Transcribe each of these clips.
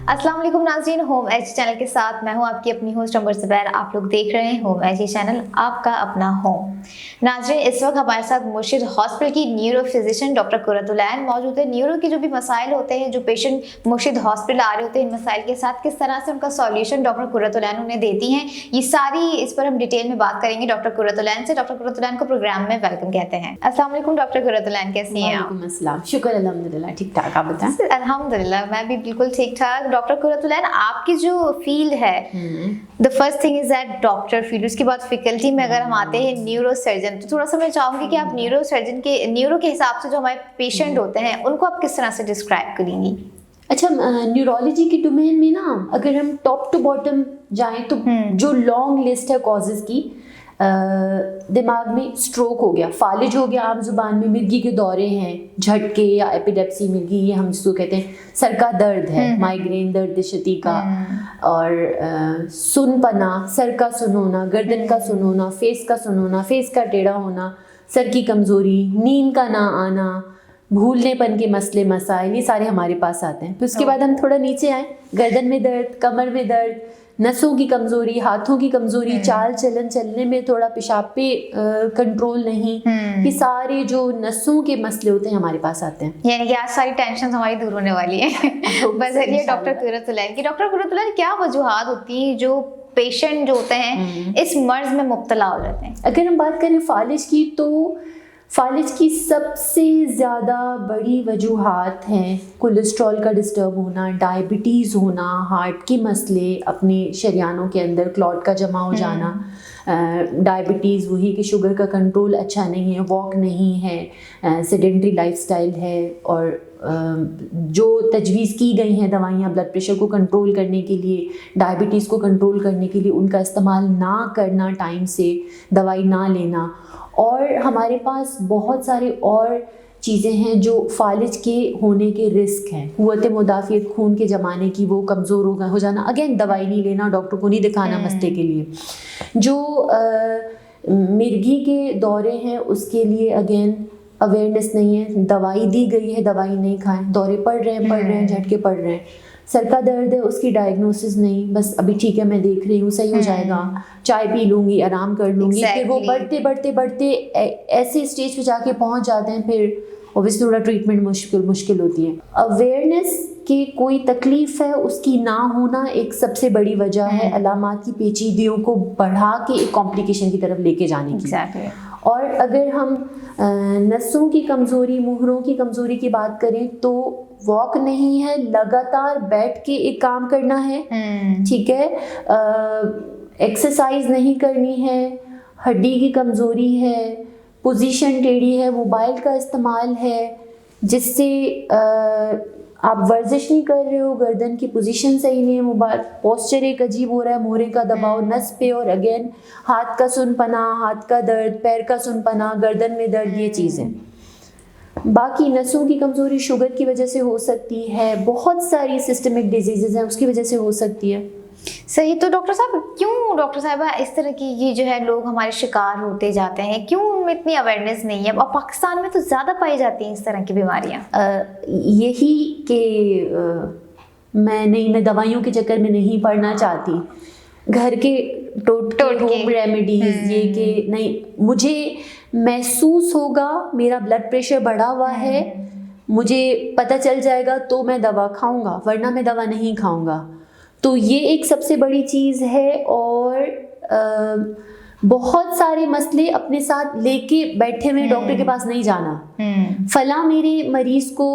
अस्सलाम वालेकुम नाज़रीन, होम एज चैनल के साथ मैं हूं आपकी अपनी होस्ट अमर ज़ुबैर। आप लोग देख रहे हैं होम एज चैनल, आपका अपना होम। नाज़रीन, इस वक्त हमारे साथ मुर्शिद हॉस्पिटल की न्यूरो फिजिशियन डॉक्टर कुर्रतुल ऐन मौजूद है। न्यूरो के जो भी मसाइल होते हैं, जो पेशेंट मुर्शिद हॉस्पिटल आ रहे होते हैं, इन मसाइल के साथ किस तरह से उनका सॉल्यूशन डॉक्टर कुर्रतुल ऐन उन्हें देती हैं, ये सारी इस पर हम डिटेल में बात करेंगे डॉक्टर कुर्रतुल ऐन से। डॉक्टर कुर्रतुल ऐन को प्रोग्राम में वेलकम कहते हैं। अस्सलाम वालेकुम डॉक्टर कुर्रतुल ऐन, कैसी हैं आप? वालेकुम अस्सलाम, शुक्र अल्हम्दुलिल्लाह, ठीक ठाक, आप बताएं। अल्हम्दुलिल्लाह मैं भी बिल्कुल ठीक ठाक। डॉक्टर कुर्रतुल ऐन, आपकी जो फील्ड है, the first thing is that doctor field, उसके बाद फैकल्टी में अगर हम आते हैं न्यूरो सर्जन, तो थोड़ा सा मैं चाहूंगी कि आप न्यूरो सर्जन के न्यूरो के हिसाब से जो हमारे पेशेंट होते हैं उनको आप किस तरह से डिस्क्राइब करेंगी? अच्छा, न्यूरोलॉजी के डोमेन में ना अगर हम टॉप टू बॉटम जाएं तो जो लॉन्ग लिस्ट है कॉजेज की, दिमाग में स्ट्रोक हो गया, फालिज हो गया, आम जुबान में मिर्गी के दौरे हैं, झटके या एपिलेप्सी, मिर्गी ये हम जिसको कहते हैं, सर का दर्द है, माइग्रेन, दर्द छाती का, और सुनपना, सर का सुन होना, गर्दन का सुन होना, फेस का सुन होना, फेस का टेढ़ा होना, सर की कमज़ोरी, नींद का ना आना, भूलनेपन के मसले मसाइल, ये सारे हमारे पास आते हैं। फिर उसके बाद हम थोड़ा नीचे आए, गर्दन में दर्द, कमर में दर्द, नसों की कमजोरी, हाथों की कमजोरी, चाल चलन, चलने में थोड़ा, पेशाब पे कंट्रोल नहीं, ये सारे जो नसों के मसले होते हैं हमारे पास आते हैं। यानी कि आज सारी टेंशन हमारी दूर होने वाली है बजरिए डॉक्टर कुर्रतुल ऐन की। डॉक्टर कुर्रतुल ऐन, क्या वजूहात होती हैं जो पेशेंट जो होते हैं इस मर्ज में मुब्तला हो जाते हैं? अगर हम बात करें फालिज की, तो फालिज की सबसे ज़्यादा बड़ी वजूहात हैं कोलेस्ट्रॉल का डिस्टर्ब होना, डायबिटीज़ होना, हार्ट के मसले, अपने शरियानों के अंदर क्लॉट का जमा हो जाना, डायबिटीज़ वही कि शुगर का कंट्रोल अच्छा नहीं है, वॉक नहीं है, सेडेंट्री लाइफस्टाइल है, और जो तजवीज़ की गई हैं दवाइयाँ ब्लड प्रेशर को कंट्रोल करने के लिए, डायबिटीज़ को कंट्रोल करने के लिए, उनका इस्तेमाल ना करना, टाइम से दवाई ना लेना। और हमारे पास बहुत सारे और चीज़ें हैं जो फालिज के होने के रिस्क हैं। क़ुव्वत मुदाफ़ियत, खून के जमाने की, वो कमज़ोर हो जाना, अगेन दवाई नहीं लेना, डॉक्टर को नहीं दिखाना मसले के लिए। जो मिर्गी के दौरे हैं उसके लिए अगेन अवेयरनेस नहीं है, दवाई दी गई है, दवाई नहीं खाएं, दौरे पड़ रहे हैं, झटके पड़ रहे हैं। सर का दर्द है, उसकी डायग्नोसिस नहीं, बस अभी ठीक है, मैं देख रही हूँ, सही हो जाएगा, चाय पी लूँगी, आराम कर लूँगी। फिर वो बढ़ते ऐसे स्टेज पे जाके पहुँच जाते हैं, फिर ऑब्वियसली थोड़ा ट्रीटमेंट मुश्किल होती है। अवेयरनेस की कोई तकलीफ़ है, उसकी ना होना एक सबसे बड़ी वजह है अलामात की पेचीदगियों को बढ़ा के एक कॉम्प्लिकेशन की तरफ लेके जाने की। और अगर हम नसों की कमज़ोरी, मुहरों की कमज़ोरी की बात करें, तो वॉक नहीं है, लगातार बैठ के एक काम करना है, ठीक है, एक्सरसाइज नहीं करनी है, हड्डी की कमज़ोरी है, पोजीशन टेढ़ी है, मोबाइल का इस्तेमाल है जिससे आप वर्जिश नहीं कर रहे हो, गर्दन की पोजीशन सही नहीं है, मोबाइल पोस्चर एक अजीब हो रहा है, मोहरे का दबाव नस पे, और अगेन हाथ का सुनपना, हाथ का दर्द, पैर का सुनपना, गर्दन में दर्द, ये चीज़ें। बाकी नसों की कमज़ोरी शुगर की वजह से हो सकती है, बहुत सारी सिस्टमिक डिजीज़ हैं उसकी वजह से हो सकती है। सही। तो डॉक्टर साहब, क्यों डॉक्टर साहबा इस तरह की ये जो है लोग हमारे शिकार होते जाते हैं, क्यों उनमें इतनी अवेयरनेस नहीं है? और पाकिस्तान में तो ज़्यादा पाई जाती हैं इस तरह की बीमारियाँ। यही कि मैं दवाइयों के चक्कर में नहीं पड़ना चाहती, घर के टोटके होम रेमेडीज, ये कि नहीं, मुझे महसूस होगा मेरा ब्लड प्रेशर बढ़ा हुआ है, मुझे पता चल जाएगा तो मैं दवा खाऊंगा, वरना मैं दवा नहीं खाऊंगा। तो ये एक सबसे बड़ी चीज़ है। और बहुत सारे मसले अपने साथ लेके बैठे हुए डॉक्टर के पास नहीं जाना। फला मेरे मरीज को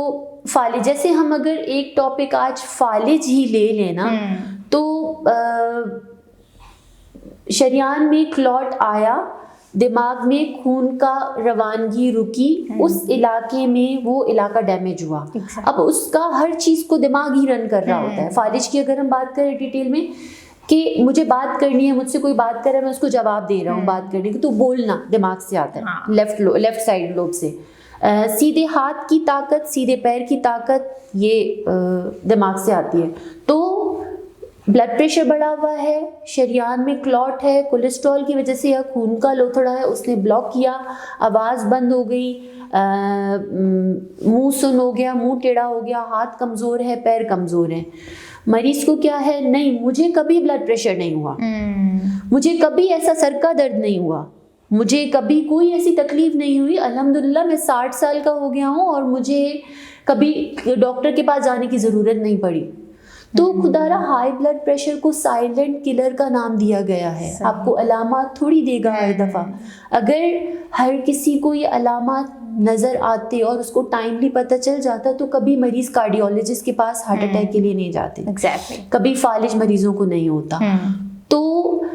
फालिज, जैसे हम अगर एक टॉपिक आज फालिज ही ले लेना, तो शरियान में क्लॉट आया, दिमाग में खून का रवानगी रुकी, उस इलाके में वो इलाका डैमेज हुआ। अब उसका हर चीज़ को दिमाग ही रन कर रहा होता है। फालिज की अगर हम बात करें डिटेल में, कि मुझे बात करनी है, मुझसे कोई बात कर रहा है, मैं उसको जवाब दे रहा हूँ बात करने की, तो बोलना दिमाग से आता है, लेफ्ट साइड लोब से। सीधे हाथ की ताकत, सीधे पैर की ताकत, ये दिमाग से आती है। तो ब्लड प्रेशर बढ़ा हुआ है, शरियान में क्लॉट है, कोलेस्ट्रॉल की वजह से या खून का लोथड़ा है, उसने ब्लॉक किया, आवाज़ बंद हो गई, मुंह सुन हो गया, मुंह टेढ़ा हो गया, हाथ कमज़ोर है, पैर कमज़ोर है। मरीज को क्या है, नहीं मुझे कभी ब्लड प्रेशर नहीं हुआ, मुझे कभी ऐसा सर का दर्द नहीं हुआ, मुझे कभी कोई ऐसी तकलीफ नहीं हुई, अल्हम्दुलिल्लाह मैं 60 साल का हो गया हूँ और मुझे कभी डॉक्टर के पास जाने की ज़रूरत नहीं पड़ी। तो खुदारा हाई ब्लड प्रेशर को साइलेंट किलर का नाम दिया गया है, आपको अलामात थोड़ी देगा हर दफ़ा। अगर हर किसी को ये अलामात नज़र आते और उसको टाइमली पता चल जाता तो कभी मरीज कार्डियोलॉजिस्ट के पास हार्ट अटैक के लिए नहीं जाते, कभी फालिज मरीजों को नहीं होता। तो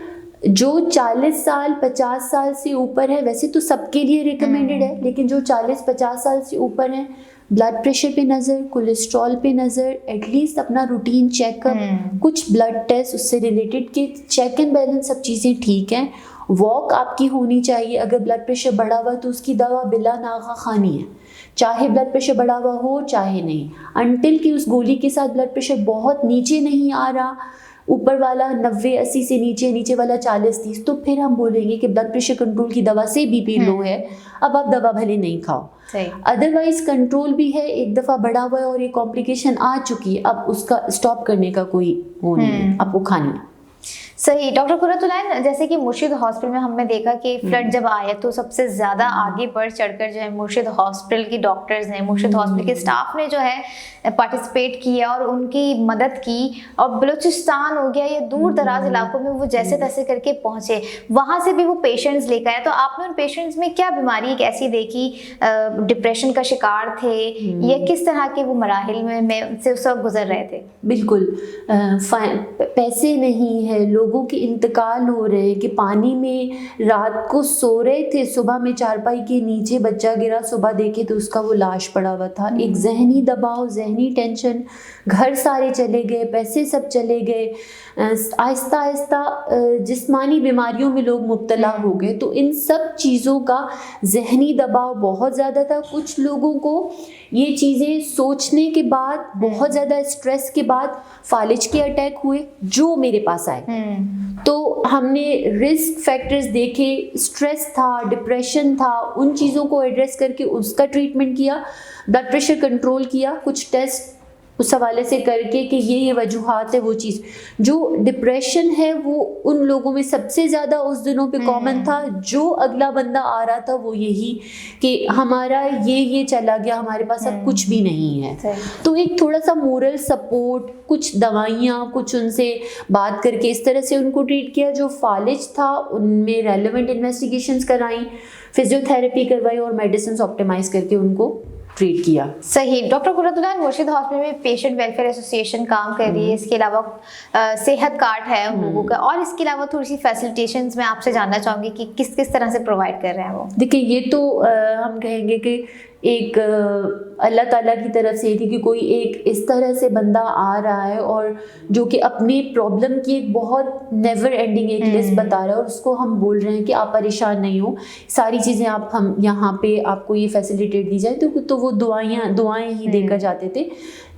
जो 40 साल 50 साल से ऊपर है, वैसे तो सबके लिए रिकमेंडेड है, लेकिन जो 40-50 साल से ऊपर है, ब्लड प्रेशर पे नज़र, कोलेस्ट्रॉल पे नज़र, एटलीस्ट अपना रूटीन चेकअप, कुछ ब्लड टेस्ट उससे रिलेटेड के चेक एंड बैलेंस, सब चीज़ें ठीक हैं। वॉक आपकी होनी चाहिए, अगर ब्लड प्रेशर बढ़ा हुआ तो उसकी दवा बिला नागा खानी है, चाहे ब्लड प्रेशर बढ़ा हुआ हो चाहे नहीं, अनटिल कि उस गोली के साथ ब्लड प्रेशर बहुत नीचे नहीं आ रहा, ऊपर वाला 90-80 से नीचे, नीचे वाला 40-30, तो फिर हम बोलेंगे कि ब्लड प्रेशर कंट्रोल की दवा से बीपी लो है, अब आप दवा भले नहीं खाओ। अदरवाइज कंट्रोल भी है, एक दफ़ा बढ़ा हुआ है और एक कॉम्प्लिकेशन आ चुकी है, अब उसका स्टॉप करने का कोई वो नहीं है, आपको खानी है। सही। डॉक्टर कुर्रतुलैन, जैसे कि मुर्शिद हॉस्पिटल में हमने देखा कि फ्लड जब आया तो सबसे ज़्यादा आगे बढ़ चढ़कर जो है मुर्शिद हॉस्पिटल की डॉक्टर्स ने, मुर्शिद हॉस्पिटल के स्टाफ ने जो है पार्टिसिपेट किया और उनकी मदद की, और बलूचिस्तान हो गया या दूर दराज इलाकों में वो जैसे तैसे करके पहुँचे, वहाँ से भी वो पेशेंट्स लेकर आए। तो आपने उन पेशेंट्स में क्या बीमारी एक ऐसी देखी, डिप्रेशन का शिकार थे या किस तरह के वो मराहिल में से उस वक्त गुजर रहे थे? बिल्कुल, पैसे नहीं है, लोगों के इंतकाल हो रहे हैं कि पानी में रात को सो रहे थे, सुबह में चारपाई के नीचे बच्चा गिरा, सुबह देखे तो उसका वो लाश पड़ा हुआ था। एक जहनी दबाव, जहनी टेंशन, घर सारे चले गए, पैसे सब चले गए, आहिस्ता आहिस्ता जिस्मानी बीमारियों में लोग मुब्तला हो गए। तो इन सब चीज़ों का जहनी दबाव बहुत ज़्यादा था। कुछ लोगों को ये चीज़ें सोचने के बाद, बहुत ज़्यादा स्ट्रेस के बाद फालिज के अटैक हुए जो मेरे पास आए। तो हमने रिस्क फैक्टर्स देखे, स्ट्रेस था, डिप्रेशन था, उन चीज़ों को एड्रेस करके उसका ट्रीटमेंट किया, ब्लड प्रेशर कंट्रोल किया, कुछ टेस्ट उस हवाले से करके कि ये वजूहात है। वो चीज़ जो डिप्रेशन है वो उन लोगों में सबसे ज़्यादा उस दिनों पे कॉमन था। जो अगला बंदा आ रहा था वो यही कि हमारा ये चला गया, हमारे पास अब कुछ भी नहीं है। तो एक थोड़ा सा मोरल सपोर्ट, कुछ दवाइयाँ, कुछ उनसे बात करके इस तरह से उनको ट्रीट किया। जो फालिज था उनमें रेलेवेंट इन्वेस्टिगेशंस कराई, फिजियोथेरेपी करवाई और मेडिसिन ऑप्टिमाइज करके उनको ट्रीट किया। सही। डॉक्टर कुर्रतुलैन, मुर्शिद हॉस्पिटल में पेशेंट वेलफेयर एसोसिएशन काम कर रही है, इसके अलावा सेहत कार्ड है उन लोगों का, और इसके अलावा थोड़ी सी फैसिलिटेशंस मैं आपसे जानना चाहूँगी कि किस किस तरह से प्रोवाइड कर रहे हैं वो। देखिए, ये तो हम कहेंगे कि एक अल्लाह ताला की तरफ से थी कि कोई एक इस तरह से बंदा आ रहा है और जो कि अपनी प्रॉब्लम की एक बहुत नेवर एंडिंग एक लिस्ट बता रहा है, और उसको हम बोल रहे हैं कि आप परेशान नहीं हो, सारी चीज़ें आप हम यहाँ पे आपको ये फैसिलिटेट दी जाए। तो वो दुआएं ही देकर जाते थे।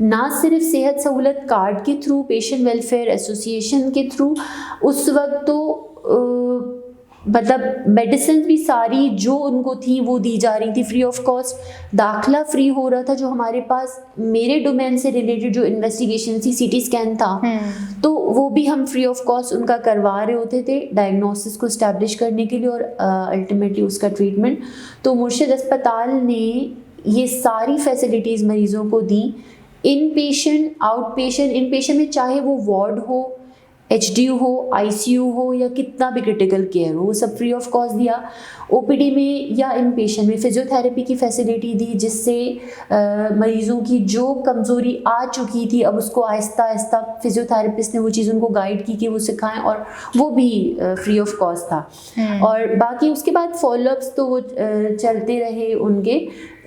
ना सिर्फ सेहत सहूलत कार्ड के थ्रू, पेशेंट वेलफेयर एसोसिएशन के थ्रू, उस वक्त तो मतलब मेडिसिन भी सारी जो उनको थी वो दी जा रही थी फ्री ऑफ कॉस्ट। दाखला फ्री हो रहा था। जो हमारे पास मेरे डोमेन से रिलेटेड जो इन्वेस्टिगेशन थी, सीटी स्कैन था, तो वो भी हम फ्री ऑफ कॉस्ट उनका करवा रहे होते थे डायग्नोसिस को इस्टेब्लिश करने के लिए और अल्टीमेटली उसका ट्रीटमेंट। तो मुर्शिद अस्पताल ने ये सारी फैसिलिटीज़ मरीज़ों को दी। इन पेशेंट, आउट पेशेंट, इन पेशेंट में चाहे वो वार्ड हो, HDU हो, ICU हो या कितना भी क्रिटिकल केयर हो, वो सब फ्री ऑफ कॉस्ट दिया। OPD में या इन पेशेंट में फिजियोथेरेपी की फैसिलिटी दी, जिससे मरीज़ों की जो कमज़ोरी आ चुकी थी अब उसको आहिस्ता आहिस्ता फिजियोथेरेपिस्ट ने वो चीज़ उनको गाइड की कि वो सिखाएं, और वो भी फ्री ऑफ कॉस्ट था। और बाकी उसके बाद फॉलोअप्स तो वो चलते रहे उनके,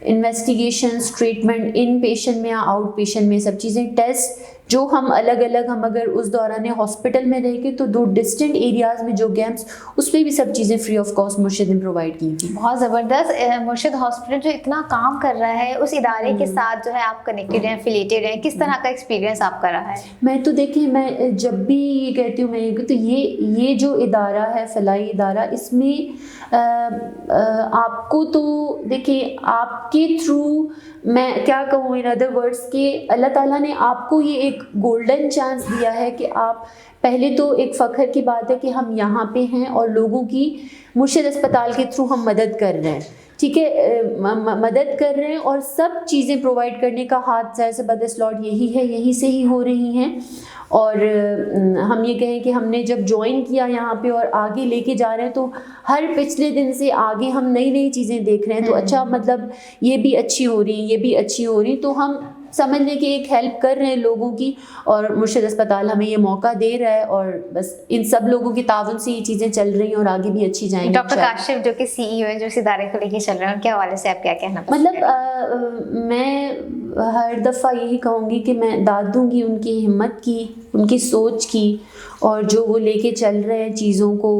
इन्वेस्टिगेशंस, ट्रीटमेंट इन पेशेंट में या आउट पेशेंट में, सब चीज़ें, टेस्ट जो हम अलग अलग, हम अगर उस दौरान हॉस्पिटल में रह के तो दो डिस्टेंट एरियाज़ में जो कैंप्स, उस पर भी सब चीज़ें फ्री ऑफ कॉस्ट मुर्शिद ने प्रोवाइड की थी। बहुत ज़बरदस्त। मुर्शिद हॉस्पिटल जो इतना काम कर रहा है, उस इदारे के साथ जो है आप कनेक्टेड हैं, एफिलिएटेड हैं, किस तरह का एक्सपीरियंस आपका रहा है? मैं तो देखिए, मैं जब भी ये कहती हूँ, मैं तो ये जो इदारा है, फलाई इदारा, इसमें आपको तो देखिए आपके थ्रू मैं क्या कहूँ, इन अदर वर्ड्स के अल्लाह ताला ने आपको ये एक एक गोल्डन चांस दिया है कि आप पहले तो एक फ़ख्र की बात है कि हम यहाँ पे हैं और लोगों की मुर्शिद अस्पताल के थ्रू हम मदद कर रहे हैं, ठीक है, मदद कर रहे हैं और सब चीज़ें प्रोवाइड करने का हाथ ज़ाहिर से बदस्लॉट यही है, यहीं से ही हो रही हैं। और हम ये कहें कि हमने जब ज्वाइन किया यहाँ पे और आगे लेके जा रहे हैं तो हर पिछले दिन से आगे हम नई नई चीज़ें देख रहे हैं। तो अच्छा, मतलब ये भी अच्छी हो रही, ये भी अच्छी हो रही, तो हम समझ लें कि एक हेल्प कर रहे हैं लोगों की और मुर्शिद अस्पताल हमें ये मौका दे रहा है और बस इन सब लोगों की ताउन से ये चीज़ें चल रही हैं और आगे भी अच्छी जाएंगी। डॉक्टर काशिफ जो कि CEO हैं, जो इस इदारे को लेके चल रहे हैं, उनके हवाले से आप क्या कहना पसंद मतलब मैं हर दफ़ा यही कहूँगी कि मैं दाद दूँगी उनकी हिम्मत की, उनकी सोच की, और जो वो लेके चल रहे हैं चीज़ों को।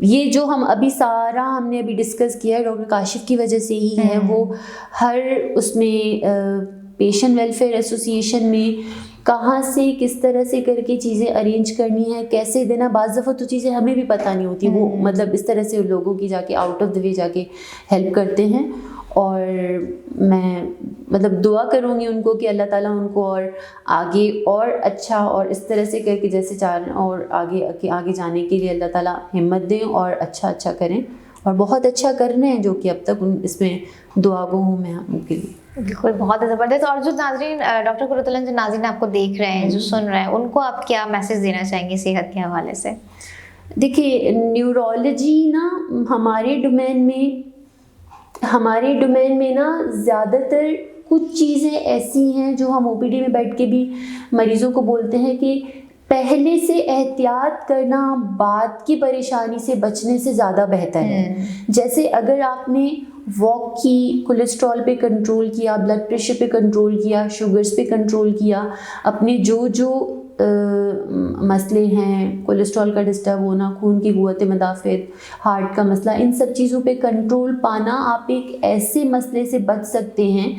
ये जो हम अभी सारा हमने अभी डिस्कस किया है डॉक्टर काशिफ की वजह से ही है। वो हर उसमें पेशेंट वेलफेयर एसोसिएशन में कहाँ से किस तरह से करके चीज़ें अरेंज करनी है, कैसे देना, बाज़ दफ़ा तो चीज़ें हमें भी पता नहीं होती, वो मतलब इस तरह से लोगों की जाके आउट ऑफ द वे जाके हेल्प करते हैं। और मैं मतलब दुआ करूँगी उनको कि अल्लाह ताला उनको और आगे और अच्छा और इस तरह से करके जैसे चाह रहे हैं और आगे जाने के लिए अल्लाह ताला हिम्मत दें और अच्छा करें और बहुत अच्छा कर रहे हैं, जो कि अब तक इसमें दुआ गो हूँ मैं उनके लिए। बिल्कुल, बहुत ज़बरदस्त। और जो नाज़रीन डॉक्टर कुर्रतुल, जो नाज़रीन आपको देख रहे हैं, जो सुन रहे हैं, उनको आप क्या मैसेज देना चाहेंगे सेहत के हवाले से? देखिए, न्यूरोलॉजी ना हमारे डोमेन में ना ज़्यादातर कुछ चीज़ें ऐसी हैं जो हम OPD में बैठ के भी मरीज़ों को बोलते हैं कि पहले से एहतियात करना बाद की परेशानी से बचने से ज़्यादा बेहतर है। जैसे अगर आपने वॉक की, कोलेस्ट्रॉल पे कंट्रोल किया, ब्लड प्रेशर पे कंट्रोल किया, शुगर्स पे कंट्रोल किया, अपने जो मसले हैं, कोलेस्ट्रॉल का डिस्टर्ब होना, खून की क़ुव्वत मुदाफ़ियत, हार्ट का मसला, इन सब चीज़ों पे कंट्रोल पाना, आप एक ऐसे मसले से बच सकते हैं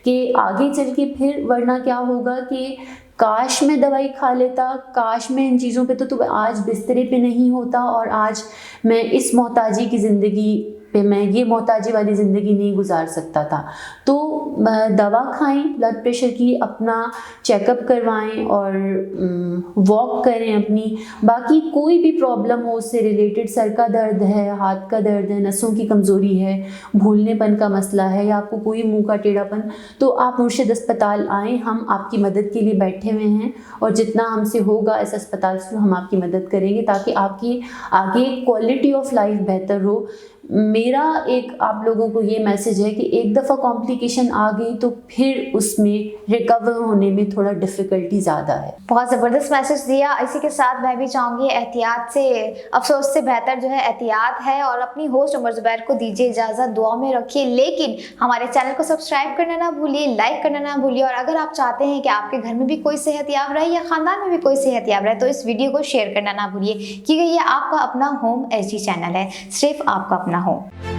कि आगे चल के फिर वरना क्या होगा कि काश मैं दवाई खा लेता, काश मैं इन चीज़ों पे तो आज बिस्तरे पे नहीं होता और आज मैं इस मोहताजी की ज़िंदगी पे मैं ये मोहताजी वाली ज़िंदगी नहीं गुजार सकता था। तो दवा खाएं, ब्लड प्रेशर की अपना चेकअप करवाएं और वॉक करें अपनी। बाकी कोई भी प्रॉब्लम हो उससे रिलेटेड, सर का दर्द है, हाथ का दर्द है, नसों की कमज़ोरी है, भूलनेपन का मसला है या आपको कोई मुंह का टेढ़ापन, तो आप मुर्शिद अस्पताल आएँ, हम आपकी मदद के लिए बैठे हुए हैं और जितना हमसे होगा इस अस्पताल से हम आपकी मदद करेंगे ताकि आपकी आगे क्वालिटी ऑफ लाइफ बेहतर हो। मेरा एक आप लोगों को ये मैसेज है कि एक दफ़ा कॉम्प्लिकेशन आ गई तो फिर उसमें रिकवर होने में थोड़ा डिफ़िकल्टी ज़्यादा है। बहुत ज़बरदस्त मैसेज दिया। इसी के साथ मैं भी चाहूँगी, एहतियात से अफसोस से बेहतर जो है एहतियात है। और अपनी होस्ट उमर ज़ुबैर को दीजिए इजाज़त, दुआ में रखिए, लेकिन हमारे चैनल को सब्सक्राइब करना ना भूलिए, लाइक करना ना भूलिए। और अगर आप चाहते हैं कि आपके घर में भी कोई सेहतयाब रहे या ख़ानदान में भी कोई सेहतयाब रहे तो इस वीडियो को शेयर करना ना भूलिए, क्योंकि ये आपका अपना होम HD चैनल है, सिर्फ आपका अपना होम।